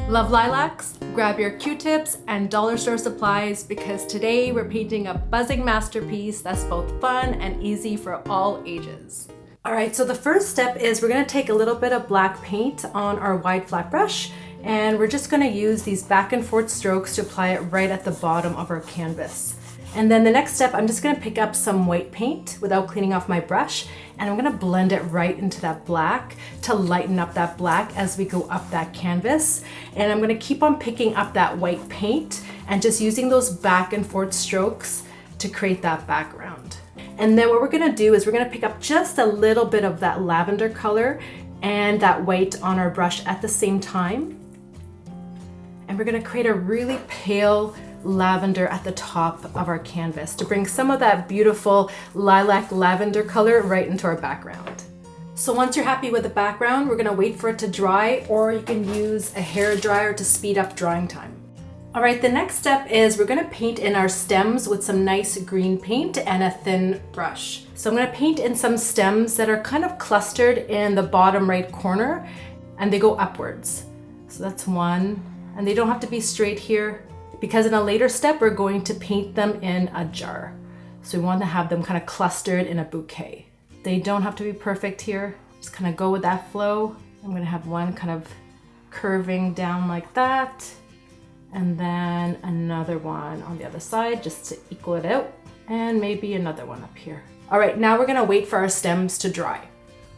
Love lilacs? Grab your Q-tips and dollar store supplies because today we're painting a buzzing masterpiece that's both fun and easy for all ages. Alright, so the first step is we're going to take a little bit of black paint on our wide flat brush, and we're just going to use these back and forth strokes to apply it right at the bottom of our canvas. And then the next step, I'm just going to pick up some white paint without cleaning off my brush, and I'm going to blend it right into that black to lighten up that black as we go up that canvas. And I'm going to keep on picking up that white paint and just using those back and forth strokes to create that background. And then what we're going to do is we're going to pick up just a little bit of that lavender color and that white on our brush at the same time. And we're going to create a really pale lavender at the top of our canvas to bring some of that beautiful lilac lavender color right into our background. So once you're happy with the background, we're going to wait for it to dry, or you can use a hair dryer to speed up drying time. Alright, the next step is we're going to paint in our stems with some nice green paint and a thin brush. So I'm going to paint in some stems that are kind of clustered in the bottom right corner, and they go upwards. So that's one, and they don't have to be straight here, because in a later step we're going to paint them in a jar. So we want to have them kind of clustered in a bouquet. They don't have to be perfect here. Just kind of go with that flow. I'm going to have one kind of curving down like that, and then another one on the other side just to equal it out, and maybe another one up here. Alright, now we're going to wait for our stems to dry.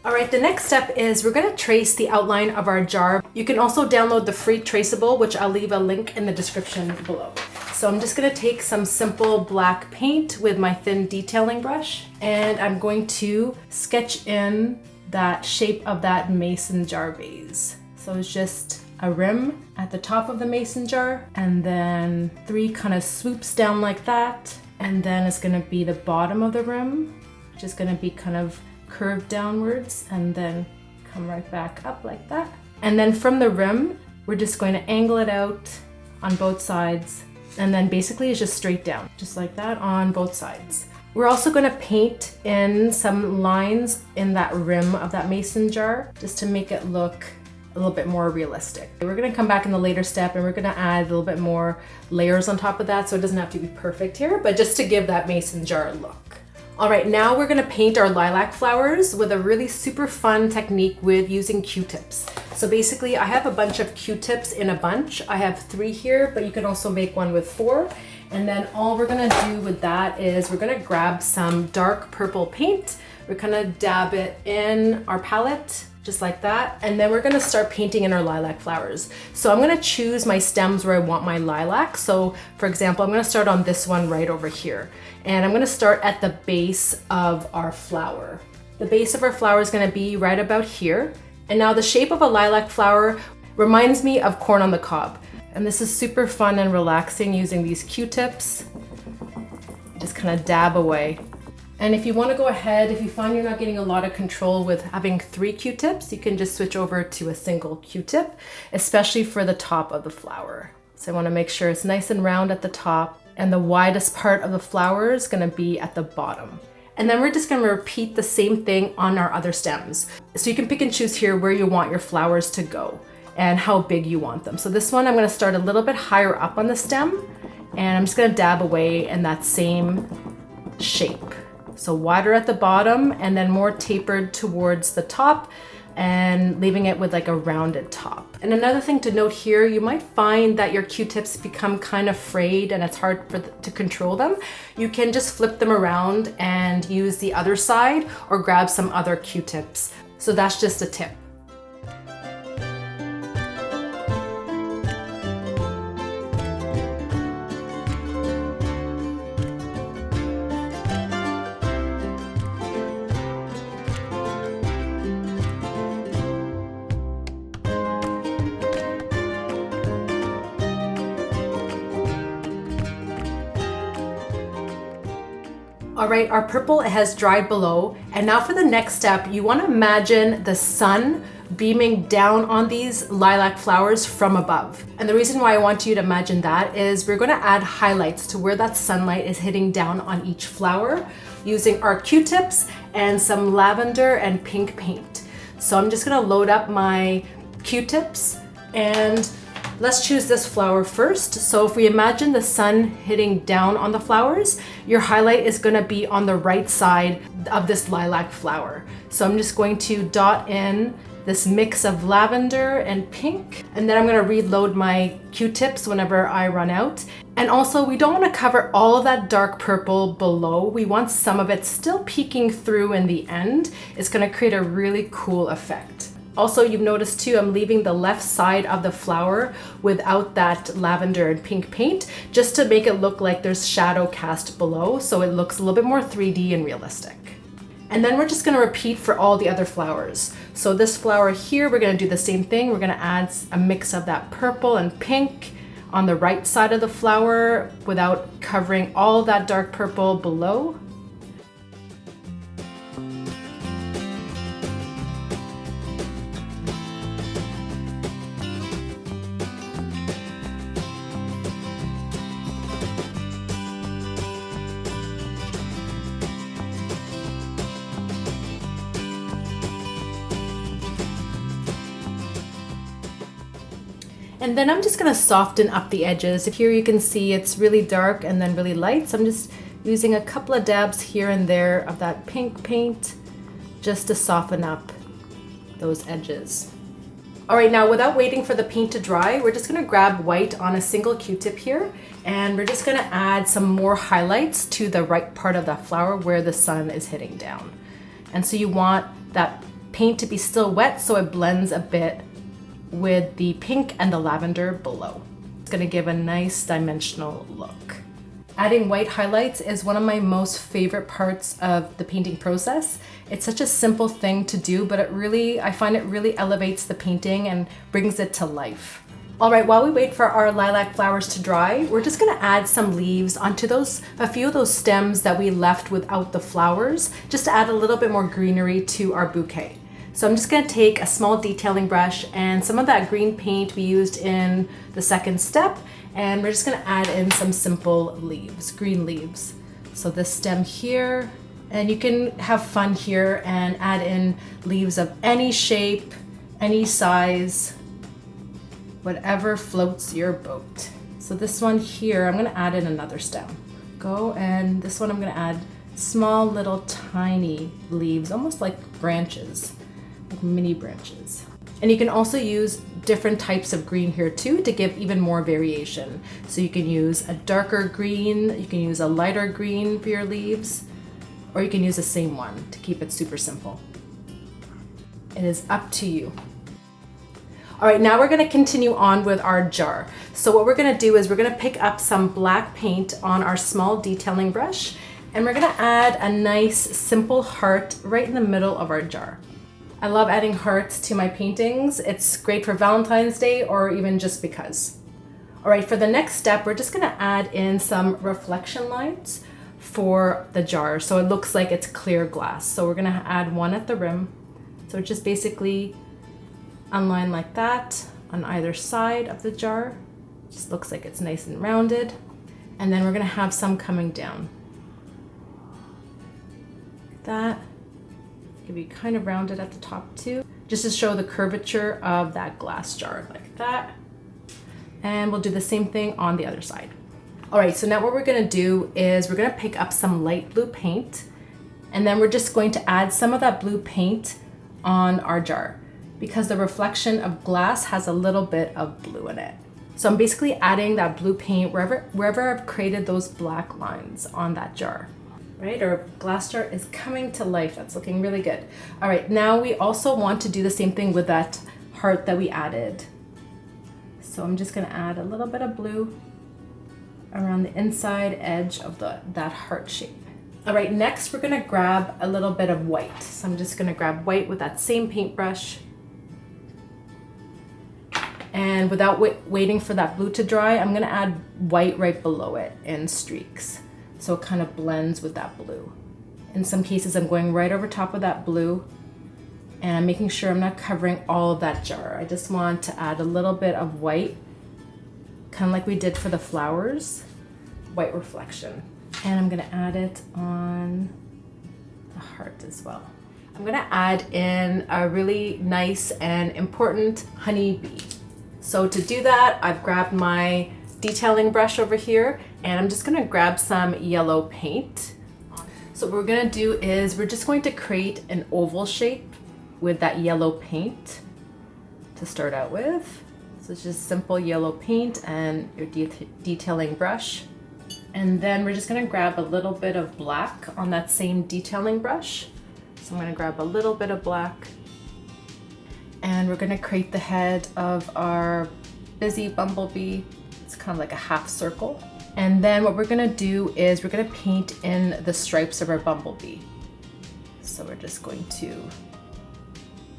Alright, the next step is we're going to trace the outline of our jar. You can also download the free traceable, which I'll leave a link in the description below. So I'm just going to take some simple black paint with my thin detailing brush, and I'm going to sketch in that shape of that mason jar vase. So it's just a rim at the top of the mason jar, and then 3 kind of swoops down like that, and then it's going to be the bottom of the rim, which is going to be kind of curve downwards and then come right back up like that. And then from the rim, we're just going to angle it out on both sides, and then basically it's just straight down, just like that on both sides. We're also going to paint in some lines in that rim of that mason jar just to make it look a little bit more realistic. We're going to come back in the later step and we're going to add a little bit more layers on top of that, so it doesn't have to be perfect here, but just to give that mason jar a look. Alright, now we're going to paint our lilac flowers with a really super fun technique with using Q-tips. So basically I have a bunch of Q-tips in a bunch. I have 3 here, but you can also make one with 4. And then all we're going to do with that is we're going to grab some dark purple paint. We're going to dab it in our palette, just like that. And then we're going to start painting in our lilac flowers. So I'm going to choose my stems where I want my lilac. So for example, I'm going to start on this one right over here. And I'm going to start at the base of our flower. The base of our flower is going to be right about here. And now the shape of a lilac flower reminds me of corn on the cob. And this is super fun and relaxing using these Q-tips. Just kind of dab away. And if you want to go ahead, if you find you're not getting a lot of control with having 3 Q-tips, you can just switch over to a single Q-tip, especially for the top of the flower. So I want to make sure it's nice and round at the top, and the widest part of the flower is going to be at the bottom. And then we're just going to repeat the same thing on our other stems. So you can pick and choose here where you want your flowers to go and how big you want them. So this one I'm going to start a little bit higher up on the stem, and I'm just going to dab away in that same shape. So wider at the bottom and then more tapered towards the top, and leaving it with like a rounded top. And another thing to note here, you might find that your Q-tips become kind of frayed and it's hard to control them. You can just flip them around and use the other side or grab some other Q-tips. So that's just a tip. Alright, our purple has dried below, and now for the next step, you want to imagine the sun beaming down on these lilac flowers from above. And the reason why I want you to imagine that is we're going to add highlights to where that sunlight is hitting down on each flower using our Q-tips and some lavender and pink paint. So I'm just going to load up my Q-tips and Let's choose this flower first. So if we imagine the sun hitting down on the flowers, your highlight is gonna be on the right side of this lilac flower. So I'm just going to dot in this mix of lavender and pink, and then I'm gonna reload my Q-tips whenever I run out. And also, we don't wanna cover all of that dark purple below. We want some of it still peeking through in the end. It's gonna create a really cool effect. Also, you've noticed too, I'm leaving the left side of the flower without that lavender and pink paint, just to make it look like there's shadow cast below, so it looks a little bit more 3D and realistic. And then we're just gonna repeat for all the other flowers. So this flower here, we're gonna do the same thing. We're gonna add a mix of that purple and pink on the right side of the flower without covering all that dark purple below. And then I'm just gonna soften up the edges. Here you can see it's really dark and then really light. So I'm just using a couple of dabs here and there of that pink paint just to soften up those edges. All right, now without waiting for the paint to dry, we're just gonna grab white on a single Q-tip here, and we're just gonna add some more highlights to the right part of that flower where the sun is hitting down. And so you want that paint to be still wet so it blends a bit with the pink and the lavender below. It's gonna give a nice dimensional look. Adding white highlights is one of my most favorite parts of the painting process. It's such a simple thing to do, but I find it really elevates the painting and brings it to life. All right, while we wait for our lilac flowers to dry, we're just gonna add some leaves onto a few of those stems that we left without the flowers, just to add a little bit more greenery to our bouquet. So I'm just gonna take a small detailing brush and some of that green paint we used in the second step, and we're just gonna add in some simple leaves, green leaves. So this stem here, and you can have fun here and add in leaves of any shape, any size, whatever floats your boat. So this one here, I'm gonna add in another stem. And this one I'm gonna add small little tiny leaves, almost like branches. Like mini branches. And you can also use different types of green here too to give even more variation. So you can use a darker green, you can use a lighter green for your leaves, or you can use the same one to keep it super simple. It is up to you. All right, now we're gonna continue on with our jar. So what we're gonna do is we're gonna pick up some black paint on our small detailing brush, and we're gonna add a nice simple heart right in the middle of our jar. I love adding hearts to my paintings. It's great for Valentine's Day or even just because. All right, for the next step, we're just gonna add in some reflection lines for the jar so it looks like it's clear glass. So we're gonna add one at the rim. So just basically unline like that on either side of the jar. Just looks like it's nice and rounded. And then we're gonna have some coming down. Like that. Can be kind of rounded at the top too, just to show the curvature of that glass jar like that. And we'll do the same thing on the other side. All right, so now what we're gonna do is we're gonna pick up some light blue paint, and then we're just going to add some of that blue paint on our jar because the reflection of glass has a little bit of blue in it. So I'm basically adding that blue paint wherever I've created those black lines on that jar. Right, our glass jar is coming to life. That's looking really good. All right, now we also want to do the same thing with that heart that we added. So I'm just gonna add a little bit of blue around the inside edge of that heart shape. All right, next we're gonna grab a little bit of white. So I'm just gonna grab white with that same paintbrush. And without waiting for that blue to dry, I'm gonna add white right below it in streaks. So it kind of blends with that blue. In some cases, I'm going right over top of that blue, and I'm making sure I'm not covering all of that jar. I just want to add a little bit of white, kind of like we did for the flowers, white reflection. And I'm gonna add it on the heart as well. I'm gonna add in a really nice and important honey bee. So to do that, I've grabbed my detailing brush over here, and I'm just gonna grab some yellow paint. So what we're gonna do is we're just going to create an oval shape with that yellow paint to start out with. So it's just simple yellow paint and your detailing brush. And then we're just gonna grab a little bit of black on that same detailing brush. So I'm gonna grab a little bit of black, and we're gonna create the head of our busy bumblebee. It's kind of like a half circle. And then what we're gonna do is we're gonna paint in the stripes of our bumblebee. So we're just going to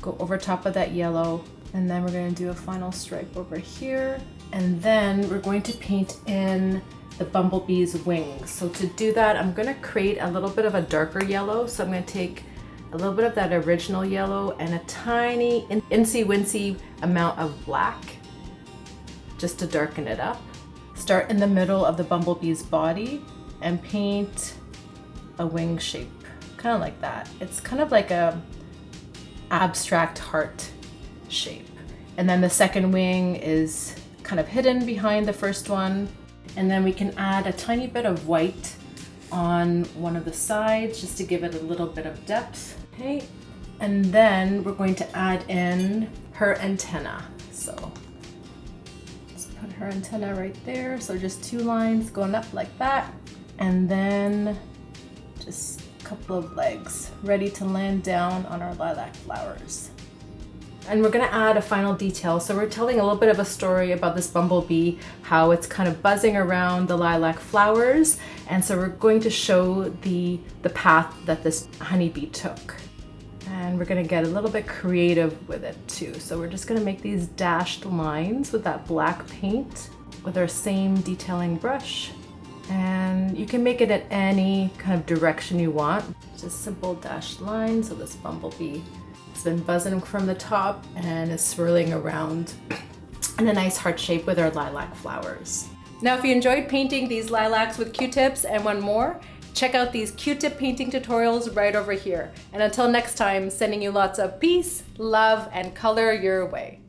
go over top of that yellow, and then we're gonna do a final stripe over here. And then we're going to paint in the bumblebee's wings. So to do that, I'm gonna create a little bit of a darker yellow. So I'm gonna take a little bit of that original yellow and a tiny incy-wincy amount of black just to darken it up. Start in the middle of the bumblebee's body and paint a wing shape, kind of like that. It's kind of like a abstract heart shape. And then the second wing is kind of hidden behind the first one. And then we can add a tiny bit of white on one of the sides just to give it a little bit of depth. Okay, and then we're going to add in her antenna. So let's put her antenna right there. So just 2 lines going up like that. And then just a couple of legs ready to land down on our lilac flowers. And we're gonna add a final detail. So we're telling a little bit of a story about this bumblebee, how it's kind of buzzing around the lilac flowers. And so we're going to show the path that this honeybee took. And we're gonna get a little bit creative with it too. So we're just gonna make these dashed lines with that black paint with our same detailing brush. And you can make it at any kind of direction you want. Just simple dashed lines. So this bumblebee has been buzzing from the top and is swirling around in a nice heart shape with our lilac flowers. Now, if you enjoyed painting these lilacs with Q-tips and want more, check out these Q-tip painting tutorials right over here. And until next time, sending you lots of peace, love, and color your way.